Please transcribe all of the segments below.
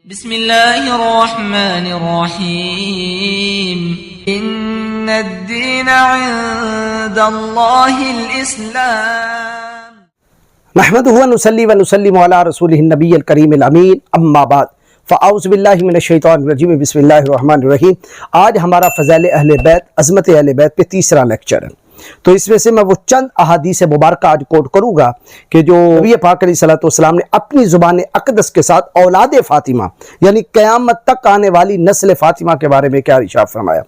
بسم اللہ الرحمن الرحیم ان الدین عند اللہ الاسلام نحمدہ ونصلی ونسلم علی رسولہ النبی الکریم الامین اما بعد فاعوذ باللہ من الشیطان الرجیم بسم اللہ الرحمن الرحیم۔ آج ہمارا فضائل اہل بیت، عظمت اہل بیت پہ تیسرا لیکچر ہے، تو اس میں سے میں وہ چند احادیث مبارکہ آج کوٹ کروں گا کہ جو نبی پاک علیہ الصلوۃ والسلام نے اپنی زبان اقدس کے ساتھ اولاد فاطمہ یعنی قیامت تک آنے والی نسل فاطمہ کے بارے میں کیا ارشاد فرمایا۔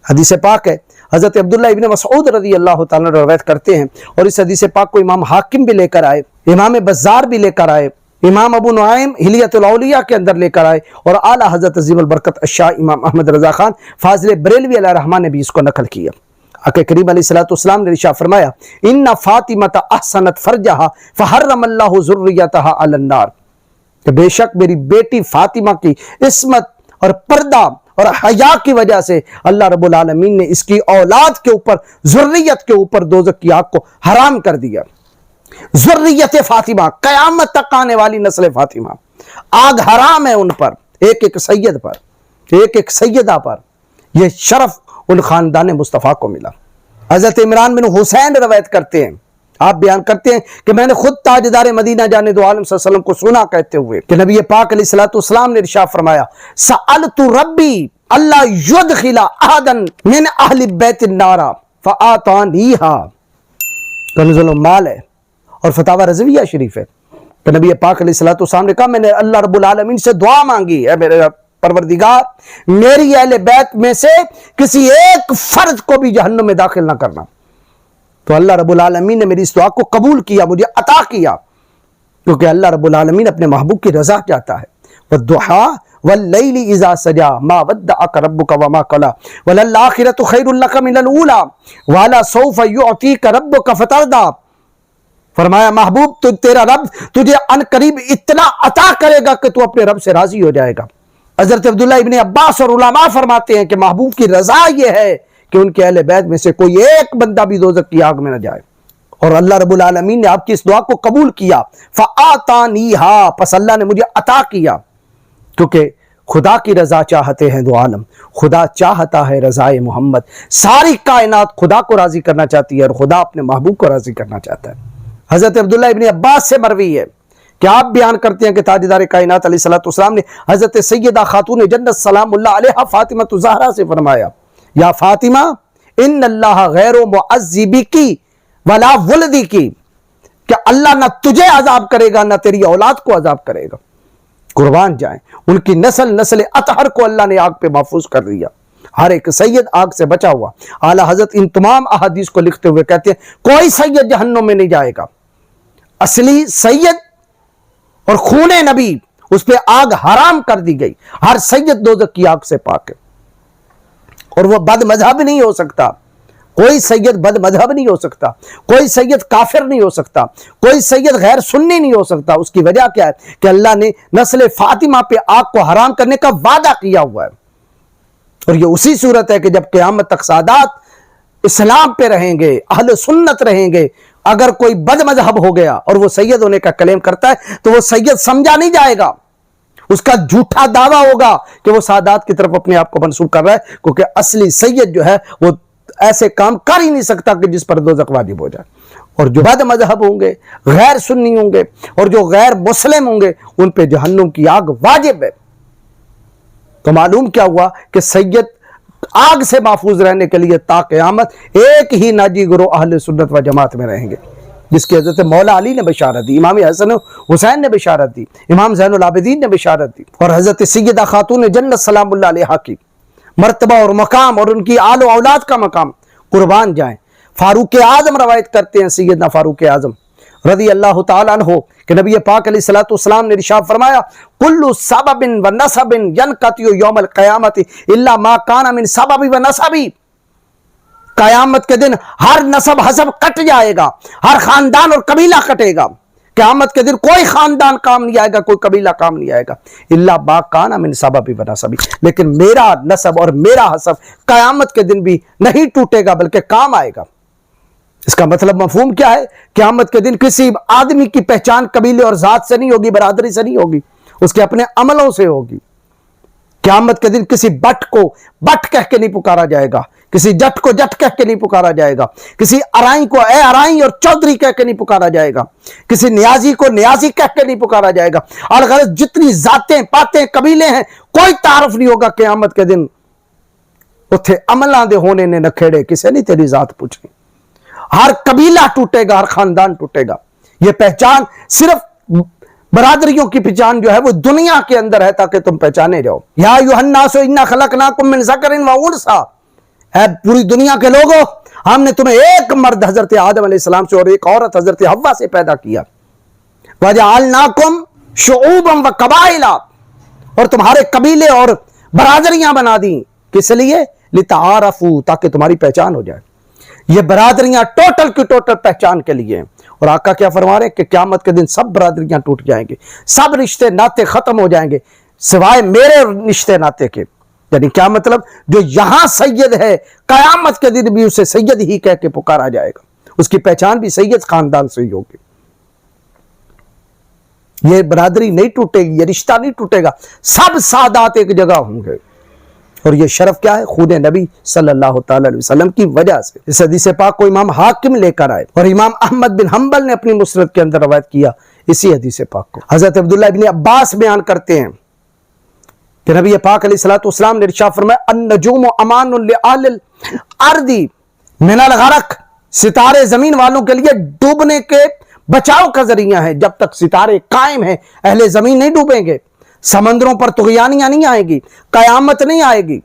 حدیث پاک ہے، حضرت عبداللہ ابن مسعود رضی اللہ تعالیٰ عنہ روایت کرتے ہیں، اور اس حدیث پاک کو امام حاکم بھی لے کر آئے، امام بزار بھی لے کر آئے، امام ابو نعیم حلیۃ الاولیاء کے اندر لے کر آئے، اور اعلیٰ حضرت عظیم البرکت الشاہ امام احمد رضا خان فاضل بریلوی علیہ الرحمہ نے بھی اس کو نقل کیا۔ آقا کریم علیہ الصلوۃ والسلام نے ارشاد فرمایا ان فاطمہ احسنت فرجہا فحرم اللہ ذریتہا علی النار، کہ بے شک میری بیٹی فاطمہ کی عصمت اور پردہ اور حیا کی وجہ سے اللہ رب العالمین نے اس کی اولاد کے اوپر، ذریت کے اوپر دوزخ کی آگ کو حرام کر دیا۔ ذریت فاطمہ، قیامت تک آنے والی نسل فاطمہ، آگ حرام ہے ان پر، ایک ایک سید پر، ایک ایک سیدہ پر۔ یہ شرف ان خاندان مصطفیٰ کو ملا۔ حضرت عمران بن حسین روایت کرتے ہیں، آپ بیان کرتے ہیں کہ میں نے خود تاجدار مدینہ جانے دو عالم صلی اللہ علیہ وسلم کو سنا کہتے ہوئے کہ نبی پاک علیہ الصلوۃ والسلام نے ارشاد فرمایا سألت ربی اللہ یدخل احدا من اہل بیت النار فآتانیہا۔ کنز المال ہے اور فتاوی رضویہ شریف ہے کہ نبی پاک علیہ الصلوۃ والسلام نے کہا میں نے اللہ رب العالمین سے دعا مانگی ہے، میرے پروردگار میری اہل بیت میں سے کسی ایک فرد کو بھی جہنم میں داخل نہ کرنا، تو اللہ رب العالمین نے میری اس دعا کو قبول کیا، مجھے عطا کیا، کیونکہ اللہ رب العالمین اپنے محبوب کی رضا چاہتا ہے۔ والضحیٰ واللیل اذا سجا ما ودعک ربک وما قلی وللآخرۃ خیر لک من الاولی ولسوف یعطیک ربک فترضی۔ فرمایا محبوب تیرا رب تجھے ان قریب اتنا عطا کرے گا کہ تو اپنے رب سے راضی ہو جائے گا۔ حضرت عبداللہ ابن عباس اور علماء فرماتے ہیں کہ محبوب کی رضا یہ ہے کہ ان کے اہل بیت میں سے کوئی ایک بندہ بھی دوزخ کی آگ میں نہ جائے، اور اللہ رب العالمین نے آپ کی اس دعا کو قبول کیا۔ فآتانیہا، پس اللہ نے مجھے عطا کیا، کیونکہ خدا کی رضا چاہتے ہیں دو عالم، خدا چاہتا ہے رضائے محمد، ساری کائنات خدا کو راضی کرنا چاہتی ہے اور خدا اپنے محبوب کو راضی کرنا چاہتا ہے۔ حضرت عبداللہ ابن عباس سے مروی ہے کہ آپ بیان کرتے ہیں کہ تاجدار کائنات علیہ الصلوۃ والسلام نے حضرت سیدہ خاتون جنت سلام اللہ علیہا فاطمہ الزہرا سے فرمایا یا فاطمہ ان اللہ غیر معذبکی ولا ولدی کی، کہ اللہ نہ تجھے عذاب کرے گا نہ تیری اولاد کو عذاب کرے گا۔ قربان جائیں، ان کی نسل اطہر کو اللہ نے آگ پہ محفوظ کر دیا، ہر ایک سید آگ سے بچا ہوا۔ اعلیٰ حضرت ان تمام احادیث کو لکھتے ہوئے کہتے ہیں کوئی سید جہنم میں نہیں جائے گا، اصلی سید اور خون نبی اس پہ آگ حرام کر دی گئی، ہر سید دوزخ کی آگ سے پاک ہے، اور وہ بد مذہب نہیں ہو سکتا، کوئی سید بد مذہب نہیں ہو سکتا، کوئی سید کافر نہیں ہو سکتا، کوئی سید غیر سنی نہیں ہو سکتا۔ اس کی وجہ کیا ہے کہ اللہ نے نسل فاطمہ پہ آگ کو حرام کرنے کا وعدہ کیا ہوا ہے، اور یہ اسی صورت ہے کہ جب قیامت تک سادات اسلام پہ رہیں گے، اہل سنت رہیں گے۔ اگر کوئی بد مذہب ہو گیا اور وہ سید ہونے کا کلیم کرتا ہے تو وہ سید سمجھا نہیں جائے گا، اس کا جھوٹا دعویٰ ہوگا کہ وہ سادات کی طرف اپنے آپ کو منسوب کر رہا ہے، کیونکہ اصلی سید جو ہے وہ ایسے کام کر ہی نہیں سکتا کہ جس پر دوزخ واجب ہو جائے۔ اور جو بد مذہب ہوں گے، غیر سنی ہوں گے اور جو غیر مسلم ہوں گے، ان پہ جہنم کی آگ واجب ہے۔ تو معلوم کیا ہوا کہ سید آگ سے محفوظ رہنے کے لیے تا قیامت ایک ہی ناجی گروہ اہل سنت و جماعت میں رہیں گے، جس کی حضرت مولا علی نے بشارت دی، امام حسن حسین نے بشارت دی، امام زین العابدین نے بشارت دی، اور حضرت سیدہ خاتون جنت سلام اللہ علیہا کی مرتبہ اور مقام اور ان کی آل و اولاد کا مقام قربان جائیں۔ فاروق اعظم روایت کرتے ہیں، سیدنا فاروق اعظم رضی اللہ تعالیٰ عنہ کہ نبی پاک علیہ الصلوۃ والسلام نے ارشاد فرمایا کل سبب و نسب ینقطع یوم القیامت الا ما کان من سبب و نسبی، قیامت کے دن ہر نسب حسب کٹ جائے گا، ہر خاندان اور قبیلہ کٹے گا، قیامت کے دن کوئی خاندان کام نہیں آئے گا، کوئی قبیلہ کام نہیں آئے گا، الا ما کان من سبب و نسبی، لیکن میرا نسب اور میرا حسب قیامت کے دن بھی نہیں ٹوٹے گا بلکہ کام آئے گا۔ اس کا مطلب مفہوم کیا ہے؟ قیامت کے دن کسی آدمی کی پہچان قبیلے اور ذات سے نہیں ہوگی، برادری سے نہیں ہوگی، اس کے اپنے عملوں سے ہوگی۔ قیامت کے دن کسی بٹ کو بٹ کہہ کے نہیں پکارا جائے گا، کسی جٹ کو جٹ کہہ کے نہیں پکارا جائے گا، کسی ارائیں کو اے ارائیں اور چودھری کہہ کے نہیں پکارا جائے گا، کسی نیازی کو نیازی کہہ کے نہیں پکارا جائے گا۔ الغرض جتنی ذاتیں پاتیں قبیلے ہیں کوئی تعارف نہیں ہوگا قیامت کے دن۔ اتھے عملاں دے ہونے نے نکھیڑے، کسے نہیں تیری ذات پوچھنی۔ ہر قبیلہ ٹوٹے گا، ہر خاندان ٹوٹے گا۔ یہ پہچان صرف برادریوں کی پہچان جو ہے وہ دنیا کے اندر ہے تاکہ تم پہچانے جاؤ۔ یا ایھا الناس انا خلقناکم من ذکر و انثی، اے پوری دنیا کے لوگوں، ہم نے تمہیں ایک مرد حضرت آدم علیہ السلام سے اور ایک عورت حضرت حوا سے پیدا کیا۔ وجعلناکم شعوبا وقبائل، اور تمہارے قبیلے اور برادریاں بنا دیں، کس لیے؟ لتعارفوا، تاکہ تمہاری پہچان ہو جائے۔ یہ برادریاں ٹوٹل کی ٹوٹل پہچان کے لیے ہیں۔ اور آقا کیا فرما رہے ہیں کہ قیامت کے دن سب برادریاں ٹوٹ جائیں گے، سب رشتے ناطے ختم ہو جائیں گے سوائے میرے رشتے ناطے کے۔ یعنی کیا مطلب؟ جو یہاں سید ہے قیامت کے دن بھی اسے سید ہی کہہ کے پکارا جائے گا، اس کی پہچان بھی سید خاندان سے ہی ہوگی۔ یہ برادری نہیں ٹوٹے گی، یہ رشتہ نہیں ٹوٹے گا، سب سادات ایک جگہ ہوں گے۔ اور یہ شرف کیا ہے؟ خود نبی صلی اللہ تعالی علیہ وسلم کی وجہ سے۔ اس حدیث پاک کو امام حاکم لے کر آئے اور امام احمد بن حنبل نے اپنی مسند کے اندر روایت کیا اسی حدیث پاک کو۔ حضرت عبداللہ بن عباس بیان کرتے ہیں کہ نبی پاک علیہ السلام نے ارشاد فرمایا النجوم امان لأہل الارض من الغرق، ستارے زمین والوں کے لیے ڈوبنے کے بچاؤ کا ذریعہ ہے۔ جب تک ستارے قائم ہیں اہل زمین نہیں ڈوبیں گے، سمندروں پر طغیانیاں نہیں آئے گی، قیامت نہیں آئے گی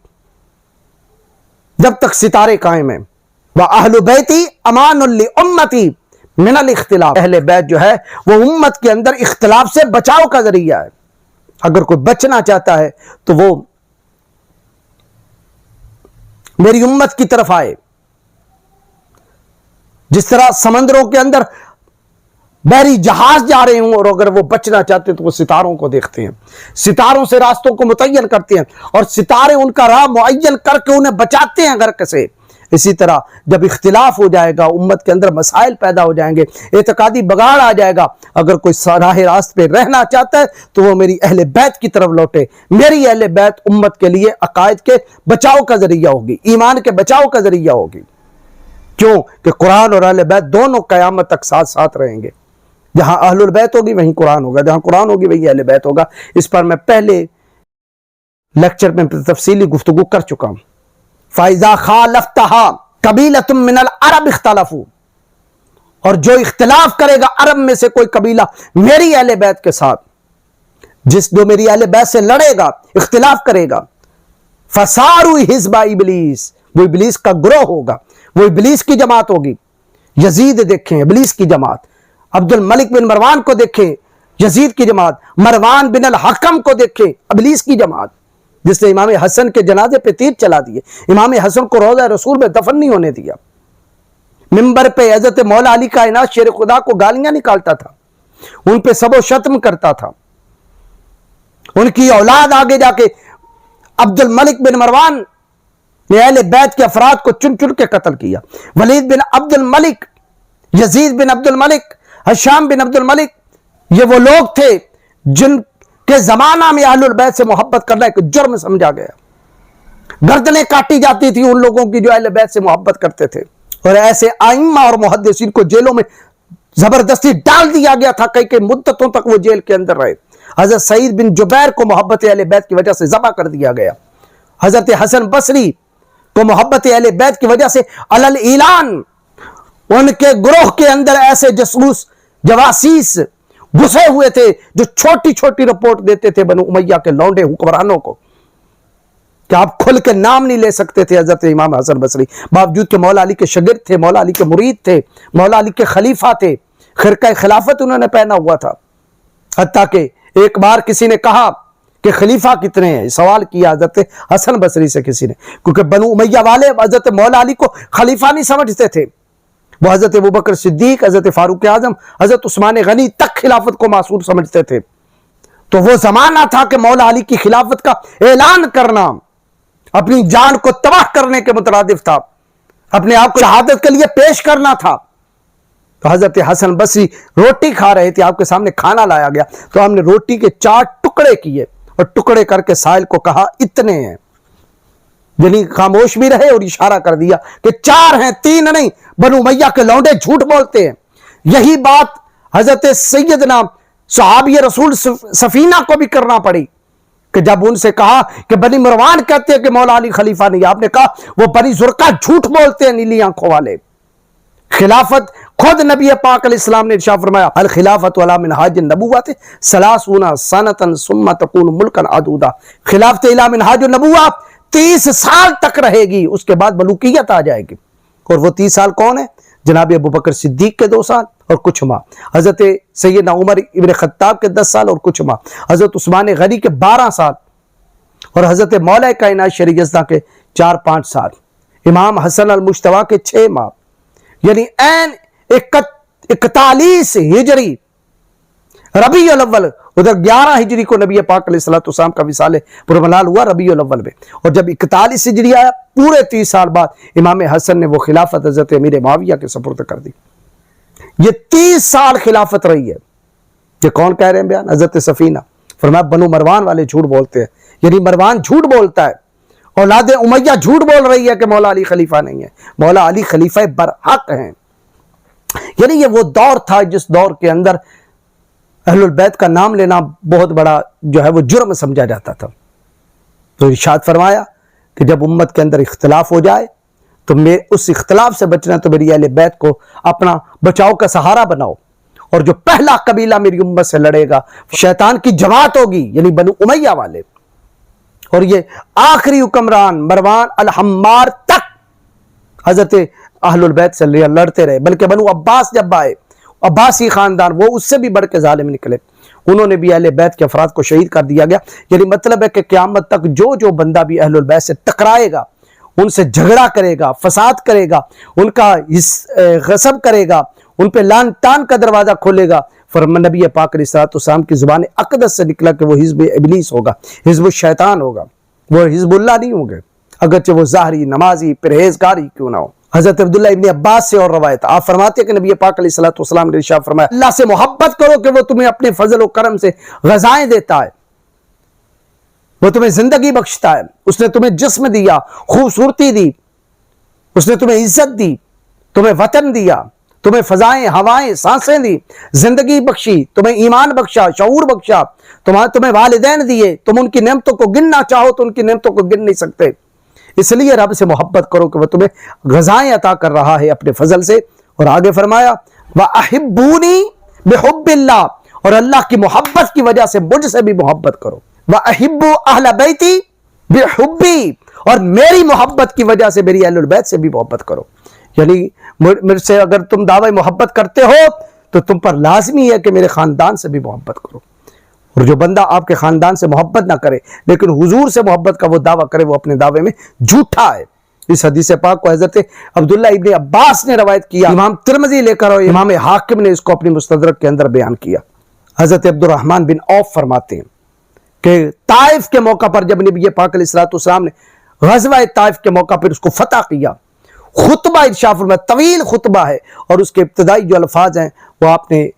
جب تک ستارے قائم ہیں۔ وَأَهْلُ بَيْتِي أَمَانٌ لِأُمَّتِي مِنَ الْاِخْتِلَافِ، اہل بیت جو ہے وہ امت کے اندر اختلاف سے بچاؤ کا ذریعہ ہے۔ اگر کوئی بچنا چاہتا ہے تو وہ میری امت کی طرف آئے۔ جس طرح سمندروں کے اندر بحری جہاز جا رہے ہوں اور اگر وہ بچنا چاہتے ہیں تو وہ ستاروں کو دیکھتے ہیں، ستاروں سے راستوں کو متعین کرتے ہیں اور ستارے ان کا راہ معین کر کے انہیں بچاتے ہیں غرق سے۔ اسی طرح جب اختلاف ہو جائے گا، امت کے اندر مسائل پیدا ہو جائیں گے، اعتقادی بگاڑ آ جائے گا، اگر کوئی راہ راست پہ رہنا چاہتا ہے تو وہ میری اہل بیت کی طرف لوٹے۔ میری اہل بیت امت کے لیے عقائد کے بچاؤ کا ذریعہ ہوگی، ایمان کے بچاؤ کا ذریعہ ہوگی۔ کیوں کہ قرآن اور اہل بیت دونوں قیامت تک ساتھ ساتھ رہیں گے۔ جہاں اہل البیت ہوگی وہیں قرآن ہوگا، جہاں قرآن ہوگی وہیں اہل بیت ہوگا۔ اس پر میں پہلے لیکچر میں تفصیلی گفتگو کر چکا ہوں۔ فَإِذَا خَالَفْتَهَا قَبِيلَةٌ مِّنَ الْعَرَبِ اخْتَلَفُوا، اور جو اختلاف کرے گا عرب میں سے کوئی قبیلہ میری اہل بیت کے ساتھ، جو میری اہل بیت سے لڑے گا، اختلاف کرے گا، فَصَارُوا حِزْبَ إِبْلِيسَ، وہ ابلیس کا گروہ ہوگا، وہ ابلیس کی جماعت ہوگی۔ یزید دیکھیں ابلیس کی جماعت، عبد الملک بن مروان کو دیکھیں یزید کی جماعت، مروان بن الحکم کو دیکھیں ابلیس کی جماعت، جس نے امام حسن کے جنازے پہ تیر چلا دیے، امام حسن کو روضہ رسول میں دفن نہیں ہونے دیا، منبر پہ حضرت مولا علی کائنات شیر خدا کو گالیاں نکالتا تھا، ان پہ سب و شتم کرتا تھا۔ ان کی اولاد آگے جا کے عبد الملک بن مروان نے اہل بیت کے افراد کو چن چن کے قتل کیا۔ ولید بن عبد الملک، یزید بن عبد الملک، ہشام بن عبد الملک، یہ وہ لوگ تھے جن کے زمانہ میں اہل البیت سے محبت کرنا ایک جرم سمجھا گیا۔ گردنیں کاٹی جاتی تھی ان لوگوں کی جو اہل بیت سے محبت کرتے تھے، اور ایسے ائمہ اور محدثین کو جیلوں میں زبردستی ڈال دیا گیا تھا، کئی مدتوں تک وہ جیل کے اندر رہے۔ حضرت سعید بن جبیر کو محبت اہل بیت کی وجہ سے ذبح کر دیا گیا۔ حضرت حسن بصری کو محبت اہل بیت کی وجہ سے علل اعلان ان کے گروہ کے اندر ایسے جاسوس جواسیس گھسے ہوئے تھے جو چھوٹی چھوٹی رپورٹ دیتے تھے بنو امیہ کے لونڈے حکمرانوں کو، کہ آپ کھل کے نام نہیں لے سکتے تھے حضرت امام حسن بصری، باوجود کہ مولا علی کے شاگرد تھے، مولا علی کے مرید تھے، مولا علی کے خلیفہ تھے، خرقہ خلافت انہوں نے پہنا ہوا تھا۔ حتیٰ کہ ایک بار کسی نے کہا کہ خلیفہ کتنے ہیں، سوال کیا حضرت حسن بصری سے کسی نے، کیونکہ بنو امیہ والے حضرت مولا علی کو خلیفہ نہیں سمجھتے تھے، وہ حضرت ابوبکر صدیق، حضرت فاروق اعظم، حضرت عثمان غنی تک خلافت کو معصوم سمجھتے تھے۔ تو وہ زمانہ تھا کہ مولا علی کی خلافت کا اعلان کرنا اپنی جان کو تباہ کرنے کے مترادف تھا، اپنے آپ کو شہادت کے لیے پیش کرنا تھا۔ تو حضرت حسن بصری روٹی کھا رہے تھے، آپ کے سامنے کھانا لایا گیا تو ہم نے روٹی کے 4 ٹکڑے کیے اور ٹکڑے کر کے سائل کو کہا اتنے ہیں، یعنی خاموش بھی رہے اور اشارہ کر دیا کہ 4 ہیں 3 نہیں، بنو امیہ کے لونڈے جھوٹ بولتے ہیں۔ یہی بات حضرت سیدنا صحابی رسول سفینہ کو بھی کرنا پڑی کہ جب ان سے کہا کہ بنی مروان کہتے ہیں کہ مولا علی خلیفہ نہیں، آپ نے کہا وہ بنی زرقہ جھوٹ بولتے ہیں نیلی آنکھوں والے۔ خلافت خود نبی پاک علیہ السلام نے ارشاد فرمایا الخلافت علی منہاج النبوۃ 30 سنۃ ثم تکون ملکا عدودا، خلافت علی منہاج النبوۃ 30 سال تک رہے گی، اس کے بعد ملوکیت آ جائے گی۔ اور وہ 30 سال کون ہیں؟ جناب ابو بکر صدیق کے 2 سال اور کچھ ماہ، حضرت سیدنا عمر ابن خطاب کے 10 سال اور کچھ ماہ، حضرت عثمان غنی کے 12 سال اور حضرت مولا کائنات شریع یزداں کے 4-5 سال، امام حسن المجتبیٰ کے 6 ماہ، یعنی این 41 ہجری ربیع الاول، ادھر 11 ہجری کو نبی پاک علیہ السلام کا وصال پرملال ہوا ربیع الاول میں، اور جب 41 ہجری آیا پورے 30 سال بعد امام حسن نے وہ خلافت حضرت امیر معاویہ کے سپرد کر دی۔ یہ 30 سال خلافت رہی ہے۔ یہ کون کہہ رہے ہیں بیان؟ حضرت سفینہ۔ فرمایا بنو مروان والے جھوٹ بولتے ہیں، یعنی مروان جھوٹ بولتا ہے، اولاد امیہ جھوٹ بول رہی ہے کہ مولا علی خلیفہ نہیں ہے، مولا علی خلیفہ برحق ہیں۔ یعنی یہ وہ دور تھا جس دور کے اندر اہل البیت کا نام لینا بہت بڑا جو ہے وہ جرم سمجھا جاتا تھا۔ تو ارشاد فرمایا کہ جب امت کے اندر اختلاف ہو جائے تو اس اختلاف سے بچنا تو میری اہل بیت کو اپنا بچاؤ کا سہارا بناؤ، اور جو پہلا قبیلہ میری امت سے لڑے گا شیطان کی جماعت ہوگی، یعنی بنو امیہ والے، اور یہ آخری حکمران مروان الحمار تک حضرت اہل البیت سے لڑتے رہے، بلکہ بنو عباس جب آئے، عباسی خاندان، وہ اس سے بھی بڑھ کے ظالم نکلے، انہوں نے بھی اہل بیت کے افراد کو شہید کر دیا گیا۔ یعنی مطلب ہے کہ قیامت تک جو بندہ بھی اہل البیت سے ٹکرائے گا، ان سے جھگڑا کرے گا، فساد کرے گا، ان کا غصب کرے گا، ان پہ لان تان کا دروازہ کھولے گا، فرمان نبی پاک علیہ السلام کی زبان اقدس سے نکلا کہ وہ حزب ابلیس ہوگا، حزب الشیطان ہوگا، وہ حزب اللہ نہیں ہوں گے، اگرچہ وہ ظاہری نمازی پرہیزگاری کیوں نہ ہو۔ حضرت عبداللہ ابن عباس سے اور روایت، آپ فرماتے ہیں کہ نبی پاک علیہ السلام نے ارشاد فرمایا اللہ سے محبت کرو کہ وہ تمہیں اپنے فضل و کرم سے غذائیں دیتا ہے، وہ تمہیں زندگی بخشتا ہے، اس نے تمہیں جسم دیا، خوبصورتی دی، اس نے تمہیں عزت دی، تمہیں وطن دیا، تمہیں فضائیں ہوائیں سانسیں دی، زندگی بخشی، تمہیں ایمان بخشا، شعور بخشا، تمہیں والدین دیے، تم ان کی نعمتوں کو گننا چاہو تو ان کی نعمتوں کو گن نہیں سکتے، اس لیے رب سے محبت کرو کہ وہ تمہیں غذائیں عطا کر رہا ہے اپنے فضل سے۔ اور آگے فرمایا وَأَحِبُّونِي بِحُبِّ اللَّهِ، اور اللہ کی محبت کی وجہ سے مجھ سے بھی محبت کرو، وَأَحِبُّ أَهْلَ بَيْتِي بِحُبِّي، اور میری محبت کی وجہ سے میری اہل البیت سے بھی محبت کرو۔ یعنی مجھ سے اگر تم دعوی محبت کرتے ہو تو تم پر لازمی ہے کہ میرے خاندان سے بھی محبت کرو، اور جو بندہ آپ کے خاندان سے محبت نہ کرے لیکن حضور سے محبت کا وہ دعویٰ کرے وہ اپنے دعوے میں جھوٹا ہے۔ اس حدیث پاک کو حضرت عبداللہ ابن عباس نے روایت کیا، امام ترمذی لے کر اور امام حاکم نے اس کو اپنی مستدرک کے اندر بیان کیا۔ حضرت عبد الرحمن بن عوف فرماتے ہیں کہ طائف کے موقع پر جب نبی پاک علیہ السلام نے غزوہ طائف کے موقع پر اس کو فتح کیا، خطبہ ارشاد فرمایا، طویل خطبہ ہے، اور اس کے ابتدائی جو الفاظ ہیں وہ آپ نے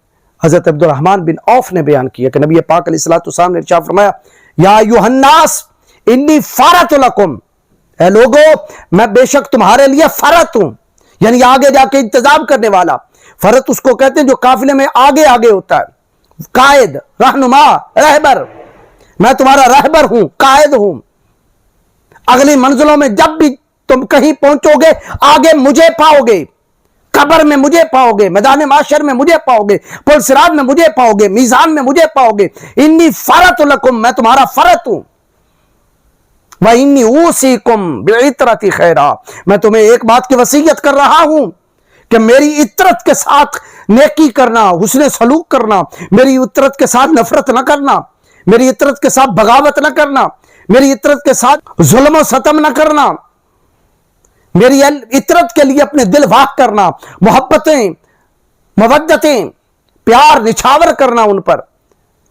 حضرت عبد الرحمن بن عوف نے بیان کیا کہ نبی پاک علیہ السلام نے ارشاد فرمایا یا ایھا الناس انی فارت لکم، اے لوگو میں بے شک تمہارے لیے فرت ہوں، یعنی آگے جا کے انتظام کرنے والا۔ فرت اس کو کہتے ہیں جو قافلے میں آگے آگے ہوتا ہے، قائد، رہنما، رہبر، میں تمہارا رہبر ہوں، قائد ہوں، اگلی منزلوں میں جب بھی تم کہیں پہنچو گے آگے مجھے پاؤ گے، قبر میں مجھے پاؤ گے، میدان معاشر میں مجھے پاؤ گے، پل صراط میں مجھے پاؤ گے، میزان میں مجھے پاؤ گے، انی فرت لکم، میں تمہارا فرت ہوں، وانی اوصیکم بعطرۃ خیرا، میں تمہیں ایک بات کی وصیت کر رہا ہوں کہ میری عطرت کے ساتھ نیکی کرنا، حسن سلوک کرنا، میری عطرت کے ساتھ نفرت نہ کرنا، میری عطرت کے ساتھ بغاوت نہ کرنا، میری عطرت کے ساتھ ظلم و ستم نہ کرنا، میری عطرت کے لیے اپنے دل واق کرنا، محبتیں، مودتیں، پیار نچھاور کرنا ان پر،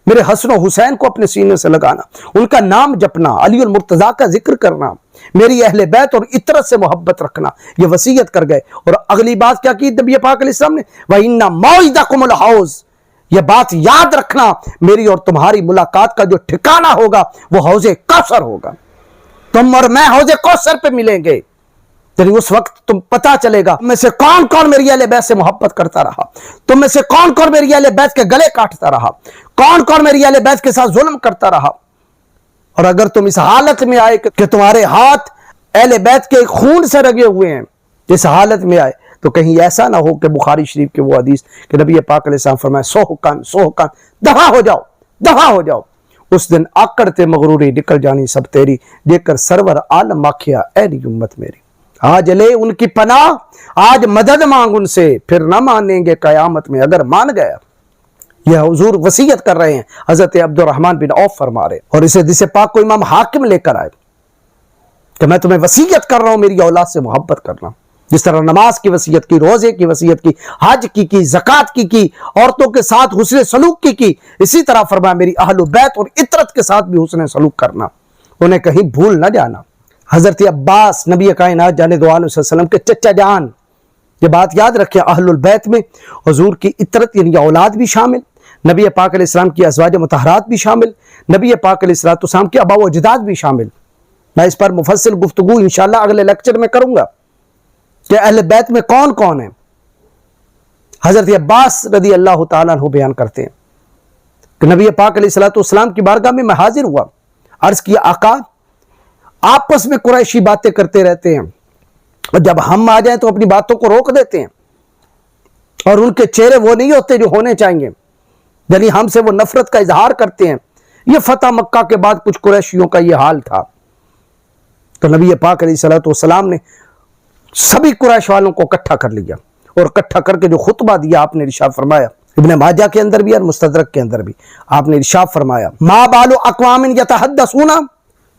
میرے حسن و حسین کو اپنے سینے سے لگانا، ان کا نام جپنا، علی المرتضیٰ کا ذکر کرنا، میری اہل بیت اور عطرت سے محبت رکھنا، یہ وصیت کر گئے۔ اور اگلی بات کیا کی نبی پاک علیہ السلام نے؟ وَإِنَّ مَوْعِدَكُمُ الْحَوْض، یہ بات یاد رکھنا، میری اور تمہاری ملاقات کا جو ٹھکانہ ہوگا وہ حوض کوثر ہوگا، تم اور میں حوض کوثر پہ ملیں گے۔ یعنی اس وقت تم پتا چلے گا تم میں سے کون کون میری اہل بیت سے محبت کرتا رہا، تم میں سے کون کون میری اہل بیت کے گلے کاٹتا رہا، کون کون میری اہل بیت کے ساتھ ظلم کرتا رہا۔ اور اگر تم اس حالت میں آئے کہ تمہارے ہاتھ اہل بیت کے خون سے رگے ہوئے ہیں، اس حالت میں آئے تو کہیں ایسا نہ ہو کہ بخاری شریف کے وہ حدیث کہ نبی پاک علیہ السلام فرمائے سوحقان دفع ہو جاؤ، دفع ہو جاؤ۔ اس دن آکڑتے مغروری نکل جانی سب تیری، دے کر سرور عالم آکھیا اے نی امت میری۔ آج لے ان کی پناہ، آج مدد مانگ ان سے، پھر نہ مانیں گے قیامت میں اگر مان گیا۔ یہ حضور وصیت کر رہے ہیں، حضرت عبد الرحمن بن عوف فرما رہے، اور اسے حدیث پاک کو امام حاکم لے کر آئے کہ میں تمہیں وصیت کر رہا ہوں میری اولاد سے محبت کرنا، جس طرح نماز کی وصیت کی، روزے کی وصیت کی، حج کی، زکوٰۃ کی، عورتوں کے ساتھ حسن سلوک کی، اسی طرح فرمایا میری اہل و بیت اور عطرت کے ساتھ بھی حسن سلوک کرنا، انہیں کہیں بھول نہ جانا۔ حضرت عباس نبی کائنات جانے دو عالم صلی اللہ علیہ وسلم کے چچا جان، یہ بات یاد رکھیں، اہل البیت میں حضور کی عطرت یعنی اولاد بھی شامل، نبی پاک علیہ السلام کی ازواج مطہرات بھی شامل، نبی پاک علیہ السلام کے آبا و اجداد بھی شامل۔ میں اس پر مفصل گفتگو انشاءاللہ اگلے لیکچر میں کروں گا کہ اہل بیت میں کون کون ہیں۔ حضرت عباس رضی اللہ تعالیٰ عنہ بیان کرتے ہیں کہ نبی پاک علیہ السلام کی بارگاہ میں حاضر ہوا، عرض کیا آقا آپس میں قریشی باتیں کرتے رہتے ہیں، اور جب ہم آ جائیں تو اپنی باتوں کو روک دیتے ہیں، اور ان کے چہرے وہ نہیں ہوتے جو ہونے چاہیے، یعنی ہم سے وہ نفرت کا اظہار کرتے ہیں۔ یہ فتح مکہ کے بعد کچھ قریشیوں کا یہ حال تھا۔ تو نبی پاک علیہ السلام نے سبھی قریش والوں کو اکٹھا کر لیا، اور اکٹھا کر کے جو خطبہ دیا آپ نے ارشاد فرمایا، ابن ماجہ کے اندر بھی اور مستدرک کے اندر بھی آپ نے ارشاد فرمایا ما بال اقوام یتحدثون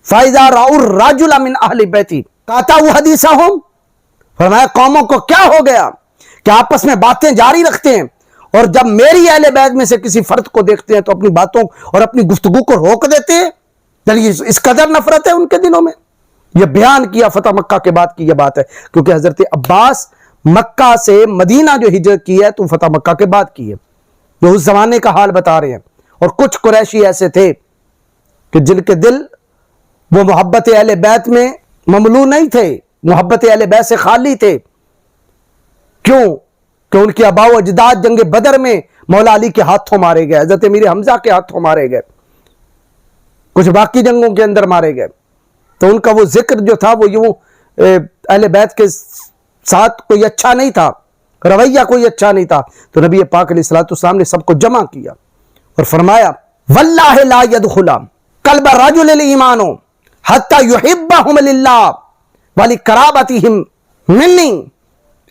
فاذا راوا الرجل من اہل بیتی قاطعوا حدیثهم، فرمایا قوموں کو کیا ہو گیا کہ آپس میں باتیں جاری رکھتے ہیں، اور جب میری اہل بیت میں سے کسی فرد کو دیکھتے ہیں تو اپنی باتوں اور اپنی گفتگو کو روک دیتے ہیں۔ یعنی اس قدر نفرت ہے ان کے دلوں میں۔ یہ بیان کیا فتح مکہ کے بعد کی یہ بات ہے، کیونکہ حضرت عباس مکہ سے مدینہ جو ہجرت کی ہے تو فتح مکہ کے بعد کی ہے، جو اس زمانے کا حال بتا رہے ہیں۔ اور کچھ قریشی ایسے تھے کہ جن کے دل وہ محبت اہل بیت میں مملو نہیں تھے، محبت اہل بیت سے خالی تھے۔ کیوں؟ کہ ان کے آبا و اجداد جنگ بدر میں مولا علی کے ہاتھوں مارے گئے، حضرت امیر حمزہ کے ہاتھوں مارے گئے، کچھ باقی جنگوں کے اندر مارے گئے، تو ان کا وہ ذکر جو تھا وہ یوں اہل بیت کے ساتھ کوئی اچھا نہیں تھا، رویہ کوئی اچھا نہیں تھا۔ تو نبی پاک علیہ السلام نے سب کو جمع کیا اور فرمایا واللہ لا يدخل قلب الرجل الایمان حتی یحبہم للہ ولقرابتہم منی،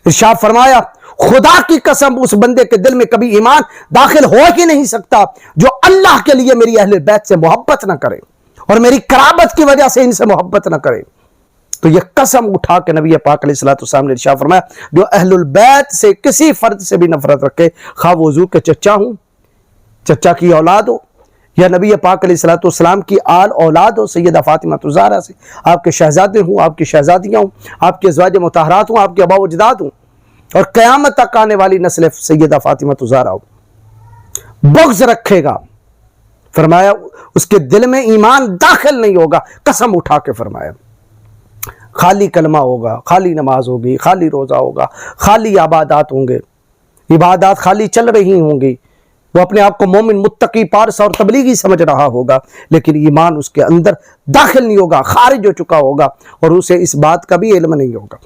ارشاد فرمایا خدا کی قسم اس بندے کے دل میں کبھی ایمان داخل ہو ہی نہیں سکتا جو اللہ کے لیے میری اہل بیت سے محبت نہ کرے اور میری قرابت کی وجہ سے ان سے محبت نہ کرے۔ تو یہ قسم اٹھا کے نبی پاک علیہ السلام نے ارشاد فرمایا جو اہل البیت سے کسی فرد سے بھی نفرت رکھے، خواہ وہ حضور کے چچا ہوں، چچا کی اولاد ہو، یا نبی پاک علیہ السلام کی آل اولاد ہو، سیدہ فاطمہ الزہرا سے آپ کے شہزادے ہوں، آپ کی شہزادیاں ہوں، آپ کے ازواج مطہرات ہوں، آپ کے آبا و اجداد ہوں، اور قیامت تک آنے والی نسل سیدہ فاطمہ الزہرا ہو، بغض رکھے گا، فرمایا اس کے دل میں ایمان داخل نہیں ہوگا۔ قسم اٹھا کے فرمایا خالی کلمہ ہوگا، خالی نماز ہوگی، خالی روزہ ہوگا، خالی عبادات ہوں گے، عبادات خالی چل رہی ہوں گی، وہ اپنے آپ کو مومن متقی پارسا اور تبلیغی سمجھ رہا ہوگا، لیکن ایمان اس کے اندر داخل نہیں ہوگا، خارج ہو چکا ہوگا، اور اسے اس بات کا بھی علم نہیں ہوگا۔